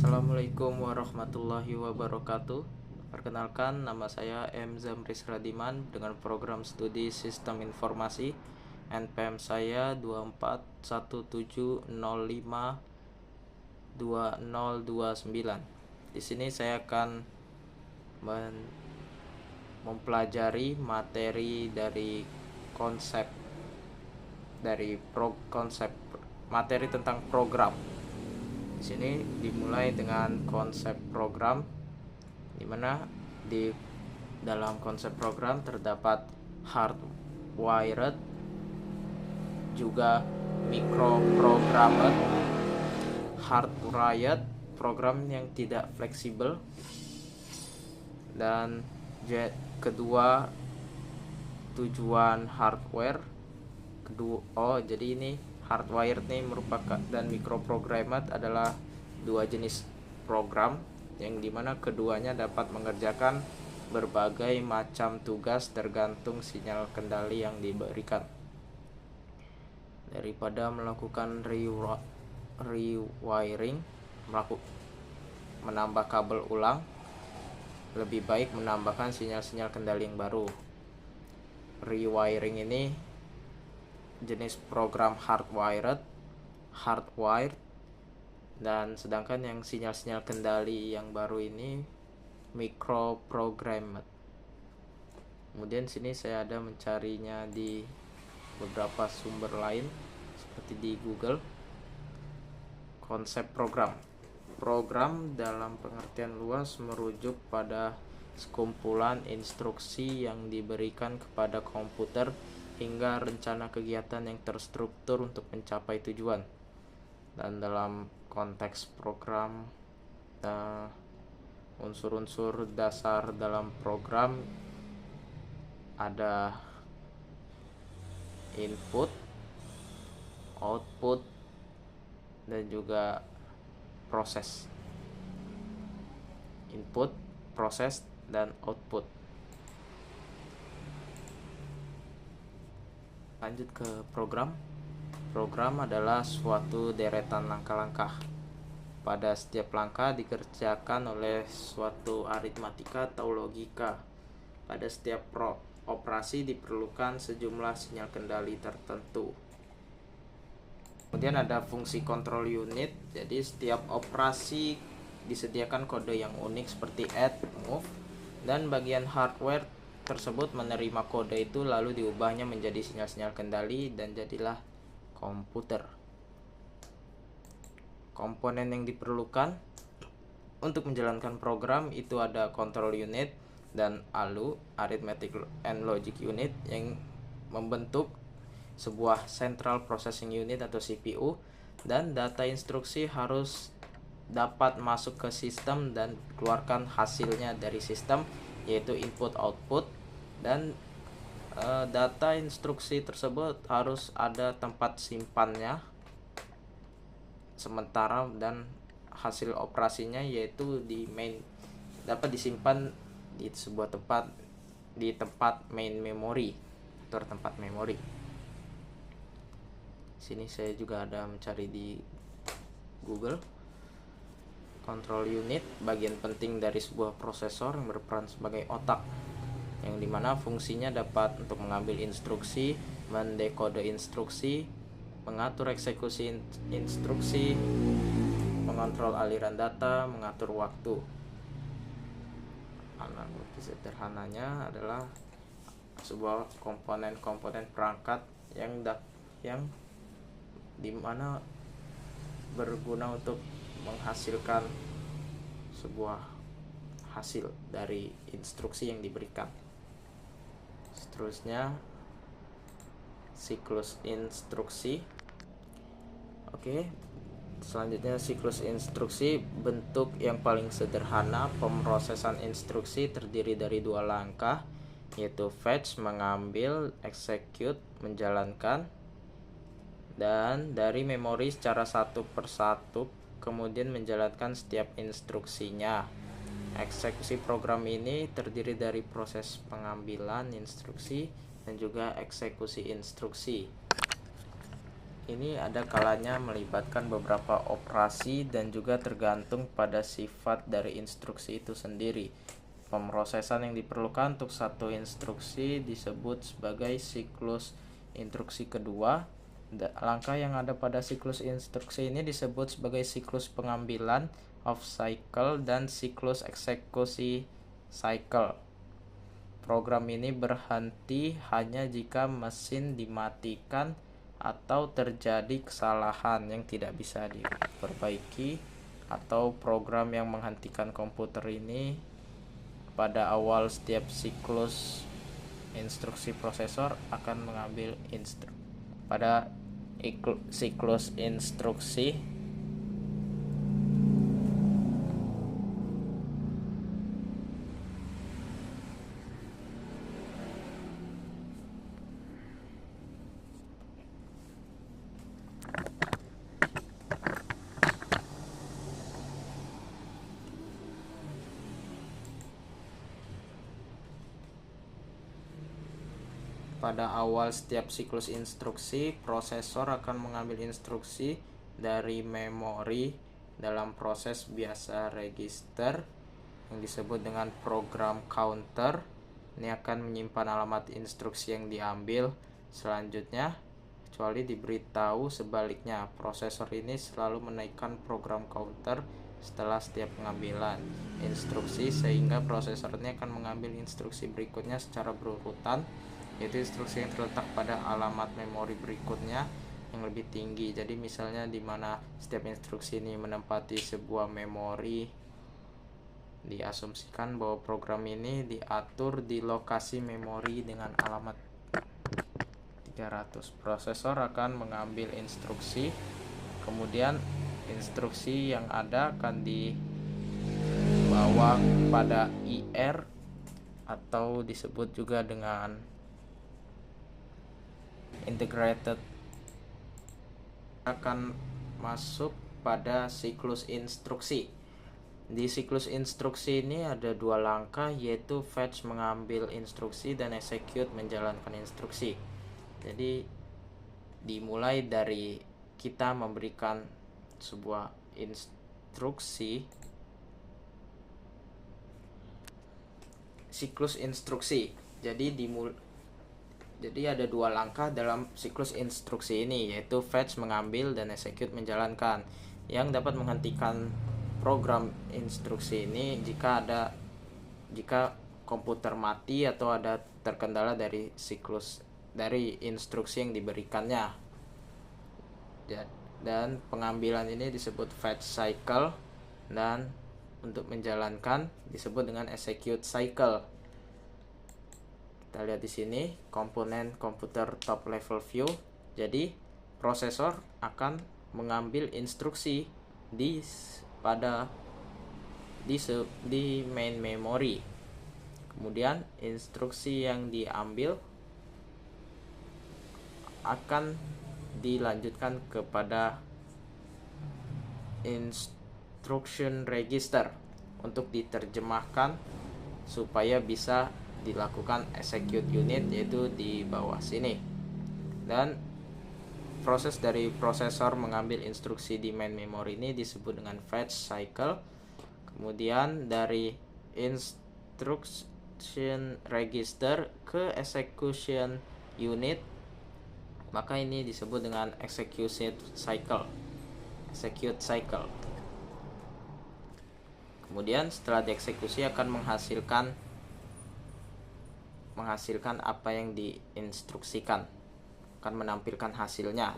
Assalamualaikum warahmatullahi wabarakatuh. Perkenalkan, nama saya M. Zamris Radiman dengan program studi Sistem Informasi. NPM saya 2417052029. Di sini saya akan mempelajari materi dari konsep materi tentang program. Di sini dimulai dengan konsep program, di mana di dalam konsep program terdapat hardwired, juga microprogrammed. Hardwired program yang tidak fleksibel, dan kedua tujuan hardware jadi ini hardwired nih merupakan dan microprogrammed adalah dua jenis program yang dimana keduanya dapat mengerjakan berbagai macam tugas tergantung sinyal kendali yang diberikan. Daripada melakukan rewiring, menambah kabel ulang, lebih baik menambahkan sinyal-sinyal kendali yang baru. Rewiring ini jenis program hardwired, dan sedangkan yang sinyal-sinyal kendali yang baru ini microprogrammed. Kemudian sini saya ada mencarinya di beberapa sumber lain seperti di Google. Konsep program dalam pengertian luas merujuk pada sekumpulan instruksi yang diberikan kepada komputer hingga rencana kegiatan yang terstruktur untuk mencapai tujuan. Dan dalam konteks program, unsur-unsur dasar dalam program ada input, output, dan juga proses. Input, proses, dan output. Lanjut ke program. Program adalah suatu deretan langkah-langkah. Pada setiap langkah dikerjakan oleh suatu aritmatika atau logika. Pada setiap operasi diperlukan sejumlah sinyal kendali tertentu. Kemudian ada fungsi control unit. Jadi setiap operasi disediakan kode yang unik seperti add, move, dan bagian hardware tersebut menerima kode itu lalu diubahnya menjadi sinyal-sinyal kendali dan jadilah komputer. Komponen yang diperlukan untuk menjalankan program itu ada control unit dan ALU, arithmetic and logic unit, yang membentuk sebuah central processing unit atau CPU, dan data instruksi harus dapat masuk ke sistem dan keluarkan hasilnya dari sistem, yaitu input output, dan data instruksi tersebut harus ada tempat simpannya sementara, dan hasil operasinya yaitu dapat disimpan di sebuah tempat, di tempat main memory atau tempat memori. Sini saya juga ada mencari di Google. Control unit bagian penting dari sebuah prosesor yang berperan sebagai otak, yang dimana fungsinya dapat untuk mengambil instruksi, mendekode instruksi, mengatur eksekusi instruksi, mengontrol aliran data, mengatur waktu. Analogi sederhananya adalah sebuah komponen perangkat yang dimana berguna untuk menghasilkan sebuah hasil dari instruksi yang diberikan. Seterusnya siklus instruksi. Selanjutnya siklus instruksi, bentuk yang paling sederhana pemrosesan instruksi terdiri dari dua langkah, yaitu fetch mengambil, execute menjalankan, dan dari memori secara satu persatu kemudian menjalankan setiap instruksinya. Eksekusi program ini terdiri dari proses pengambilan instruksi dan juga eksekusi instruksi. ini ada kalanya melibatkan beberapa operasi dan juga tergantung pada sifat dari instruksi itu sendiri. Pemrosesan yang diperlukan untuk satu instruksi disebut sebagai siklus instruksi kedua. Langkah yang ada pada siklus instruksi ini disebut sebagai siklus pengambilan of cycle dan siklus eksekusi cycle. Program ini berhenti hanya jika mesin dimatikan atau terjadi kesalahan yang tidak bisa diperbaiki, atau program yang menghentikan komputer ini pada awal setiap siklus instruksi prosesor akan mengambil pada siklus instruksi pada awal setiap siklus instruksi, prosesor akan mengambil instruksi dari memori dalam proses biasa register yang disebut dengan program counter. Ini akan menyimpan alamat instruksi yang diambil selanjutnya, kecuali diberitahu sebaliknya. Prosesor ini selalu menaikkan program counter setelah setiap pengambilan instruksi, sehingga prosesor ini akan mengambil instruksi berikutnya secara berurutan, yaitu instruksi yang terletak pada alamat memori berikutnya yang lebih tinggi. Jadi misalnya di mana setiap instruksi ini menempati sebuah memori, diasumsikan bahwa program ini diatur di lokasi memori dengan alamat 300. Prosesor akan mengambil instruksi, kemudian instruksi yang ada akan dibawa pada IR atau disebut juga dengan integrated, akan masuk pada siklus instruksi. Di siklus instruksi ini ada dua langkah, yaitu fetch mengambil instruksi dan execute menjalankan instruksi. Jadi dimulai dari kita memberikan sebuah instruksi, siklus instruksi. Jadi ada dua langkah dalam siklus instruksi ini, yaitu fetch mengambil dan execute menjalankan, yang dapat menghentikan program instruksi ini jika komputer mati atau ada terkendala dari instruksi yang diberikannya. Dan pengambilan ini disebut fetch cycle, dan untuk menjalankan disebut dengan execute cycle. Kita lihat di sini komponen komputer top level view. Jadi prosesor akan mengambil instruksi di main memory. Kemudian instruksi yang diambil akan dilanjutkan kepada instruction register untuk diterjemahkan supaya bisa dilakukan execute unit, yaitu di bawah sini. Dan proses dari prosesor mengambil instruksi di main memory ini disebut dengan fetch cycle. Kemudian dari instruction register ke execution unit, maka ini disebut dengan execute cycle. Kemudian setelah dieksekusi akan menghasilkan apa yang diinstruksikan, akan menampilkan hasilnya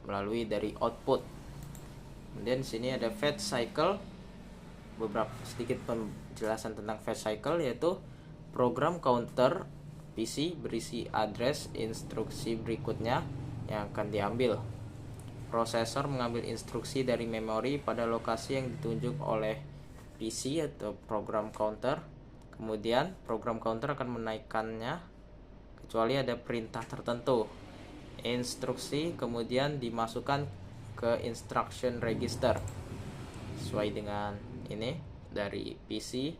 melalui dari output. Kemudian di sini ada fetch cycle. Beberapa sedikit penjelasan tentang fetch cycle, yaitu program counter PC berisi address instruksi berikutnya yang akan diambil. Prosesor mengambil instruksi dari memori pada lokasi yang ditunjuk oleh PC atau program counter. Kemudian program counter akan menaikkannya kecuali ada perintah tertentu. Instruksi kemudian dimasukkan ke instruction register sesuai dengan ini, dari PC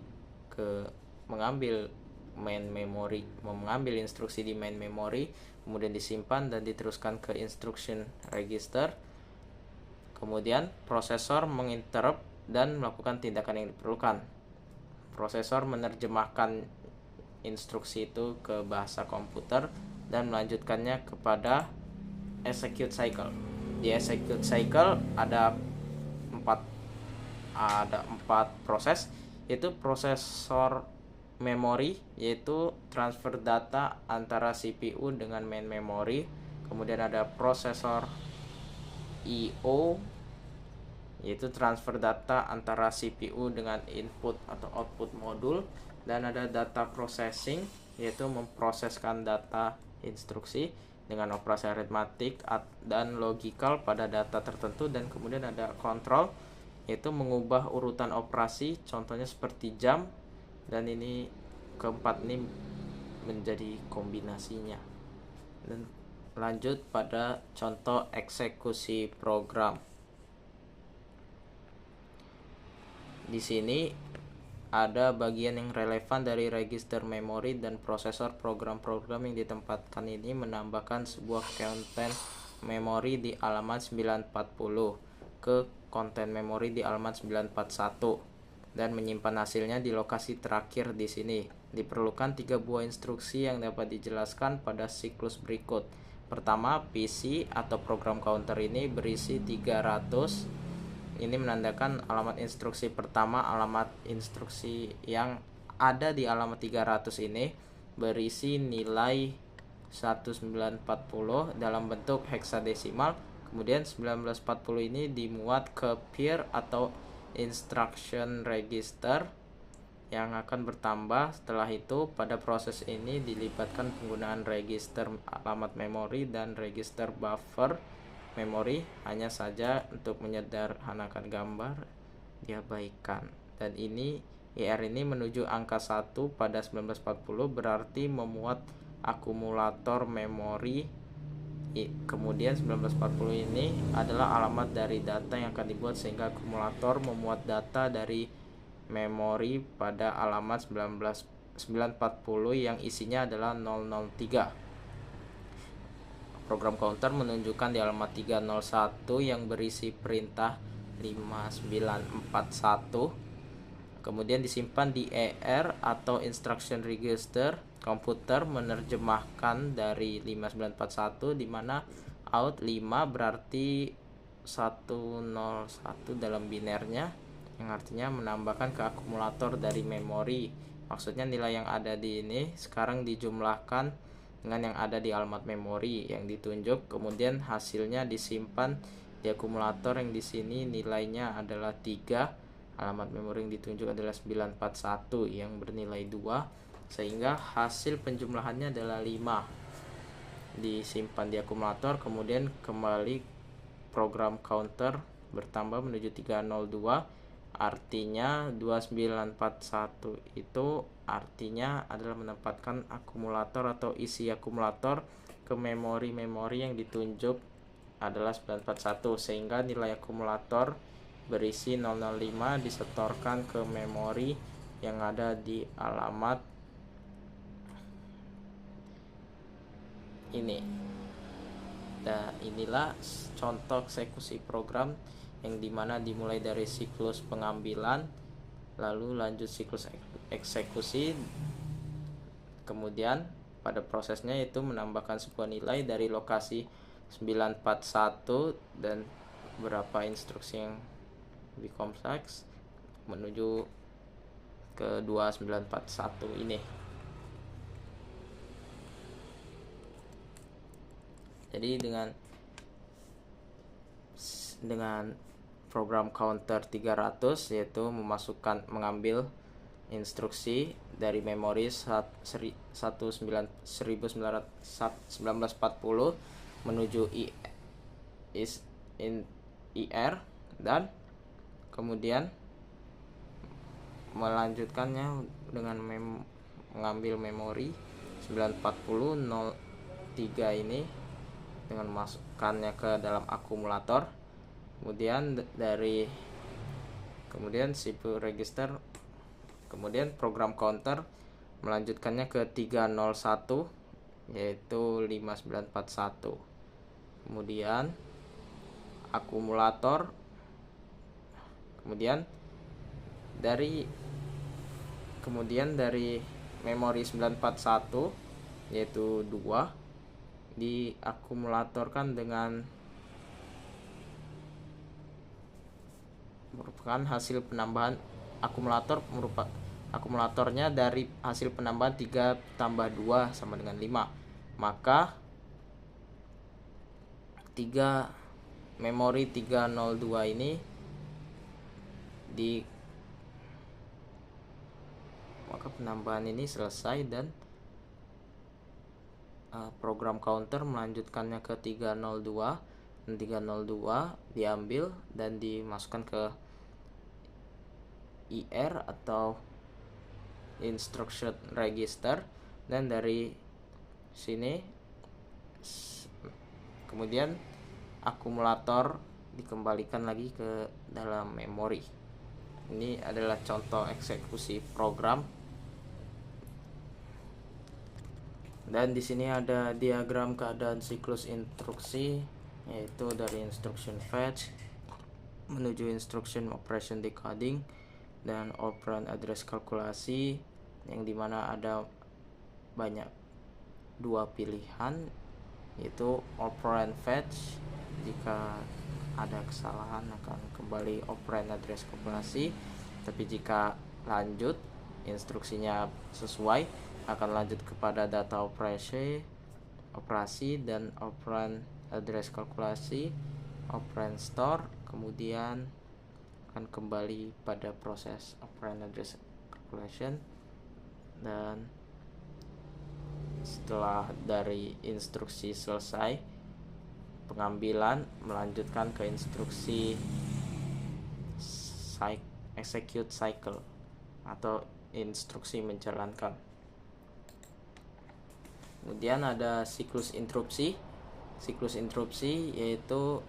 ke mengambil main memory, mengambil instruksi di main memory, kemudian disimpan dan diteruskan ke instruction register. Kemudian prosesor menginterrupt dan melakukan tindakan yang diperlukan. Prosesor menerjemahkan instruksi itu ke bahasa komputer dan melanjutkannya kepada execute cycle. Di execute cycle ada empat proses, yaitu prosesor memori, yaitu transfer data antara CPU dengan main memory. Kemudian ada prosesor IO, yaitu transfer data antara CPU dengan input atau output modul. Dan ada data processing, yaitu memproseskan data instruksi dengan operasi aritmatik dan logikal pada data tertentu. Dan kemudian ada control, yaitu mengubah urutan operasi, contohnya seperti jam. Dan ini keempat ini menjadi kombinasinya. Dan lanjut pada contoh eksekusi program. Di sini ada bagian yang relevan dari register memori dan prosesor. Program-program yang ditempatkan ini menambahkan sebuah konten memori di alamat 940 ke konten memori di alamat 941 dan menyimpan hasilnya di lokasi terakhir di sini. Diperlukan 3 buah instruksi yang dapat dijelaskan pada siklus berikut. Pertama, PC atau program counter ini berisi 300. Ini menandakan alamat instruksi pertama. Alamat instruksi yang ada di alamat 300 ini berisi nilai 1940 dalam bentuk heksadesimal. Kemudian 1940 ini dimuat ke peer atau instruction register yang akan bertambah. Setelah itu pada proses ini dilibatkan penggunaan register alamat memori dan register buffer memori. Hanya saja untuk menyederhanakan gambar diabaikan. Dan ini IR ini menuju angka 1 pada 1940 berarti memuat akumulator memori. Kemudian 1940 ini adalah alamat dari data yang akan dibuat, sehingga akumulator memuat data dari memori pada alamat 940 yang isinya adalah 003. Program counter menunjukkan di alamat 301 yang berisi perintah 5941. Kemudian disimpan di ER atau instruction register. Komputer menerjemahkan dari 5941 di mana out 5 berarti 101 dalam binernya, yang artinya menambahkan ke akumulator dari memori. Maksudnya nilai yang ada di ini sekarang dijumlahkan dengan yang ada di alamat memori yang ditunjuk, kemudian hasilnya disimpan di akumulator yang di sini nilainya adalah 3. Alamat memori yang ditunjuk adalah 941 yang bernilai 2, sehingga hasil penjumlahannya adalah 5. Disimpan di akumulator, kemudian kembali program counter bertambah menuju 302. Artinya 2941 itu artinya adalah menempatkan akumulator atau isi akumulator ke memori-memori yang ditunjuk adalah 941, sehingga nilai akumulator berisi 005 disetorkan ke memori yang ada di alamat ini. Dan inilah contoh eksekusi program yang dimana dimulai dari siklus pengambilan, lalu lanjut siklus eksekusi, kemudian pada prosesnya itu menambahkan sebuah nilai dari lokasi 941 dan beberapa instruksi yang lebih kompleks menuju ke 2941 ini. Jadi dengan program counter 300, yaitu mengambil instruksi dari memori 1940 menuju IR dan kemudian melanjutkannya dengan mengambil memori 94003 ini dengan masukkannya ke dalam akumulator. Kemudian CPU register, kemudian program counter melanjutkannya ke 301 yaitu 5941. Kemudian akumulator, kemudian dari memori 941 yaitu 2 diakumulatorkan dengan merupakan hasil penambahan akumulatornya dari hasil penambahan 3 tambah 2 sama dengan 5. Maka memori 302 ini maka penambahan ini selesai dan program counter melanjutkannya ke 302 dan 302 diambil dan dimasukkan ke IR atau instruction register, dan dari sini kemudian akumulator dikembalikan lagi ke dalam memori. Ini adalah contoh eksekusi program. Dan di sini ada diagram keadaan siklus instruksi, yaitu dari instruction fetch menuju instruction operation decoding dan operand address kalkulasi, yang dimana ada banyak dua pilihan, yaitu operand fetch, jika ada kesalahan akan kembali operand address kalkulasi, tapi jika lanjut instruksinya sesuai akan lanjut kepada data operasi dan operand address kalkulasi, operand store, kemudian akan kembali pada proses operand address calculation. Dan setelah dari instruksi selesai pengambilan, melanjutkan ke instruksi execute cycle atau instruksi menjalankan. Kemudian ada siklus interupsi. Siklus interupsi yaitu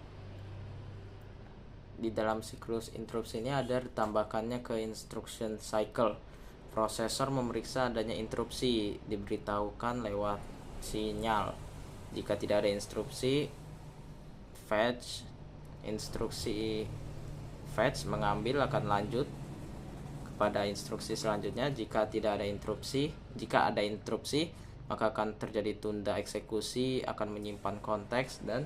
di dalam siklus interupsi ini ada ditambahkannya ke instruction cycle. Prosesor memeriksa adanya interupsi, diberitahukan lewat sinyal. Jika tidak ada instruksi fetch, instruksi fetch mengambil akan lanjut kepada instruksi selanjutnya. Jika ada interupsi, maka akan terjadi tunda eksekusi, akan menyimpan konteks dan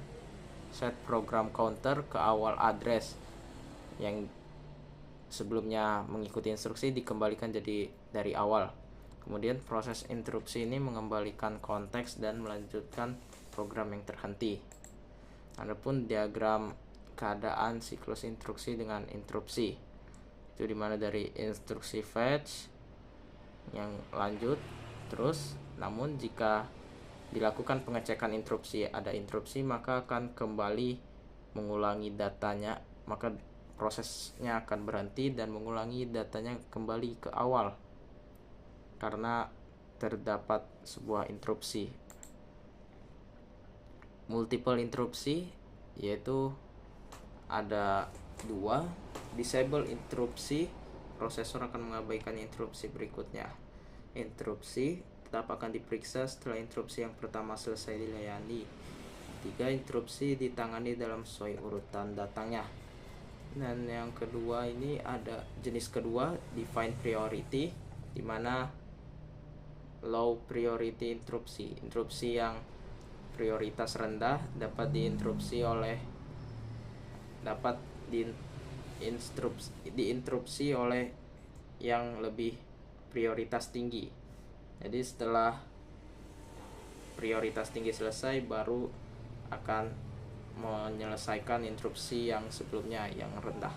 set program counter ke awal address yang sebelumnya mengikuti instruksi dikembalikan jadi dari awal. Kemudian proses interupsi ini mengembalikan konteks dan melanjutkan program yang terhenti. Adapun diagram keadaan siklus instruksi dengan interupsi, itu dimana dari instruksi fetch yang lanjut terus, namun jika dilakukan pengecekan interupsi ada interupsi, maka akan kembali mengulangi datanya, maka prosesnya akan berhenti dan mengulangi datanya kembali ke awal karena terdapat sebuah interupsi. Multiple interupsi yaitu ada dua. Disable interupsi, prosesor akan mengabaikan interupsi berikutnya. Interupsi tetap akan diperiksa setelah interupsi yang pertama selesai dilayani. 3. Interupsi ditangani dalam sesuai urutan datangnya. Dan yang kedua ini ada jenis kedua, define priority, di mana low priority interupsi. Interupsi yang prioritas rendah dapat diinterupsi oleh yang lebih prioritas tinggi. Jadi setelah prioritas tinggi selesai baru akan menyelesaikan interupsi yang sebelumnya yang rendah.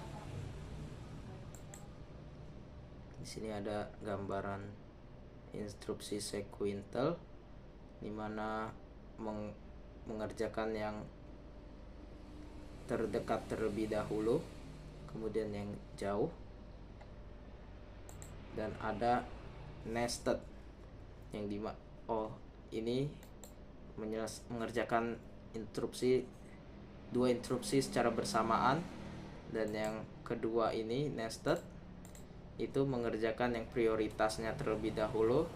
Di sini ada gambaran instruksi sequential, di mana mengerjakan yang terdekat terlebih dahulu, kemudian yang jauh, dan ada nested yang ini mengerjakan dua interupsi secara bersamaan, dan yang kedua ini nested itu mengerjakan yang prioritasnya terlebih dahulu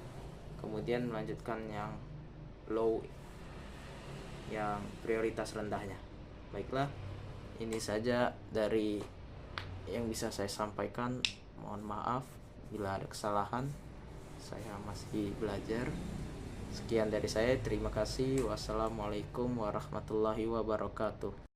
kemudian melanjutkan yang low, yang prioritas rendahnya. Baiklah, ini saja dari yang bisa saya sampaikan. Mohon maaf bila ada kesalahan, saya masih belajar. Sekian dari saya, terima kasih. Wassalamualaikum warahmatullahi wabarakatuh.